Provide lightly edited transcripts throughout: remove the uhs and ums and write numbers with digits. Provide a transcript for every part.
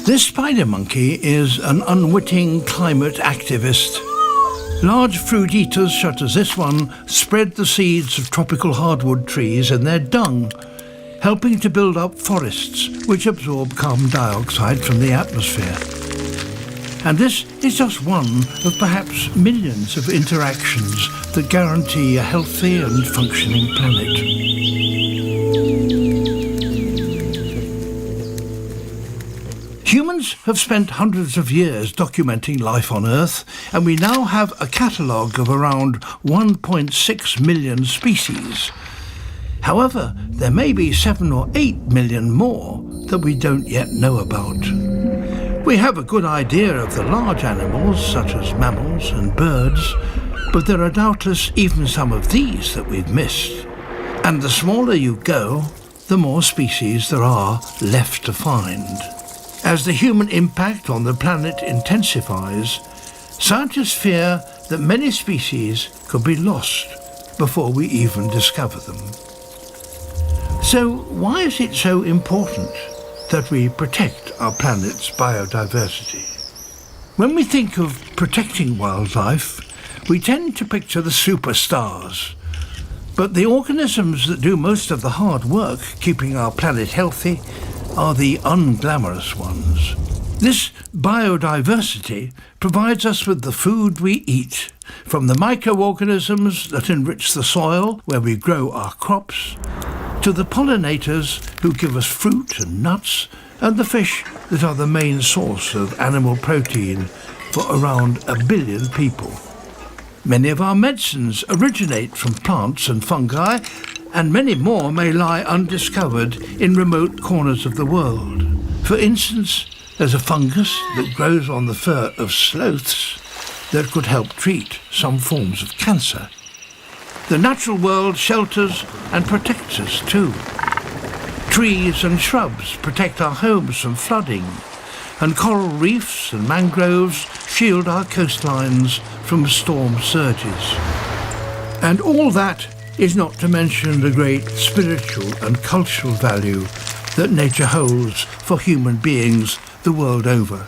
This spider monkey is an unwitting climate activist. Large fruit eaters such as this one spread the seeds of tropical hardwood trees in their dung, helping to build up forests which absorb carbon dioxide from the atmosphere. And this is just one of perhaps millions of interactions that guarantee a healthy and functioning planet. Humans have spent hundreds of years documenting life on Earth, and we now have a catalogue of around 1.6 million species. However, there may be 7 or 8 million more that we don't yet know about. We have a good idea of the large animals, such as mammals and birds, but there are doubtless even some of these that we've missed. And the smaller you go, the more species there are left to find. As the human impact on the planet intensifies, scientists fear that many species could be lost before we even discover them. So why is it so important that we protect our planet's biodiversity? When we think of protecting wildlife, we tend to picture the superstars. But the organisms that do most of the hard work keeping our planet healthy are the unglamorous ones. This biodiversity provides us with the food we eat, from the microorganisms that enrich the soil where we grow our crops, to the pollinators who give us fruit and nuts, and the fish that are the main source of animal protein for around 1 billion people. Many of our medicines originate from plants and fungi, and many more may lie undiscovered in remote corners of the world. For instance, there's a fungus that grows on the fur of sloths that could help treat some forms of cancer. The natural world shelters and protects us too. Trees and shrubs protect our homes from flooding, and coral reefs and mangroves shield our coastlines from storm surges. And all that is not to mention the great spiritual and cultural value that nature holds for human beings the world over.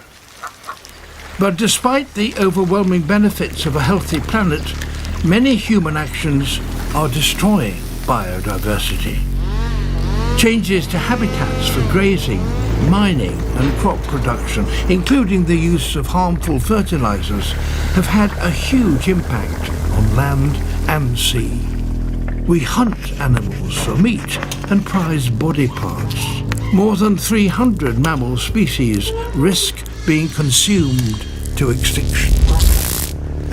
But despite the overwhelming benefits of a healthy planet, many human actions are destroying biodiversity. Changes to habitats for grazing, mining and crop production, including the use of harmful fertilizers, have had a huge impact on land and sea. We hunt animals for meat and prize body parts. More than 300 mammal species risk being consumed to extinction.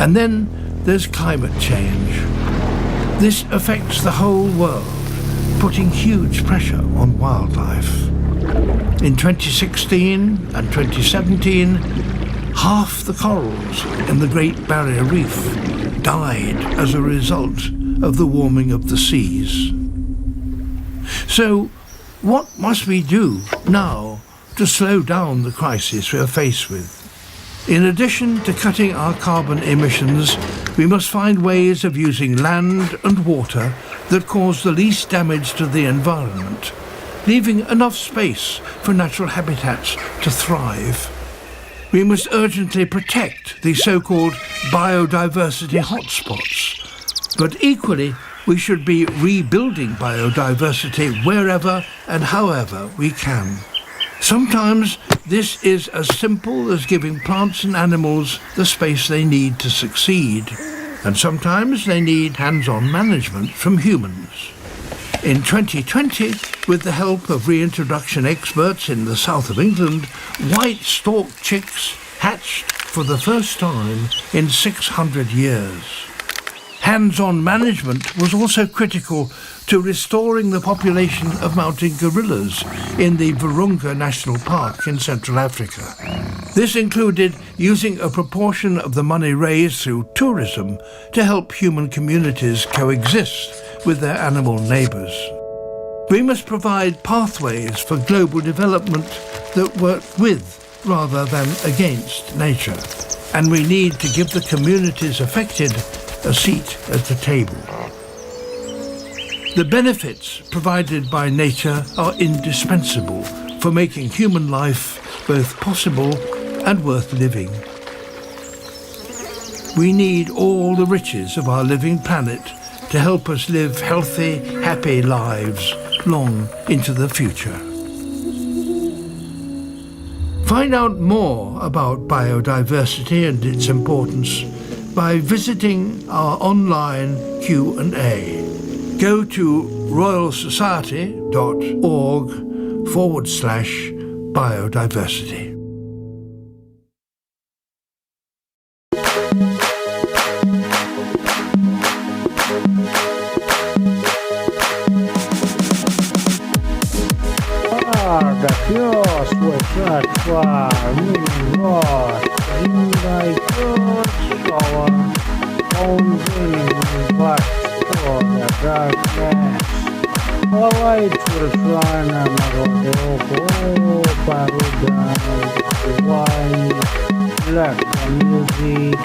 And then there's climate change. This affects the whole world, putting huge pressure on wildlife. In 2016 and 2017, half the corals in the Great Barrier Reef died as a result of the warming of the seas. So, what must we do now to slow down the crisis we are faced with? In addition to cutting our carbon emissions, we must find ways of using land and water that cause the least damage to the environment, leaving enough space for natural habitats to thrive. We must urgently protect the so-called biodiversity hotspots, but equally we should be rebuilding biodiversity wherever and however we can. Sometimes this is as simple as giving plants and animals the space they need to succeed, and sometimes they need hands-on management from humans. In 2020, with the help of reintroduction experts in the south of England, white-stalked chicks hatched for the first time in 600 years. Hands-on management was also critical to restoring the population of mountain gorillas in the Virunga National Park in Central Africa. This included using a proportion of the money raised through tourism to help human communities coexist with their animal neighbours. We must provide pathways for global development that work with rather than against nature, and we need to give the communities affected a seat at the table. The benefits provided by nature are indispensable for making human life both possible and worth living. We need all the riches of our living planet to help us live healthy, happy lives long into the future. Find out more about biodiversity and its importance by visiting our online Q&A. Go to royalsociety.org/biodiversity. Jos voit saada minua, ingai kotsava, on sinun vastuulla darkness. Havaitsursaana marode oko parudan, vain, black music,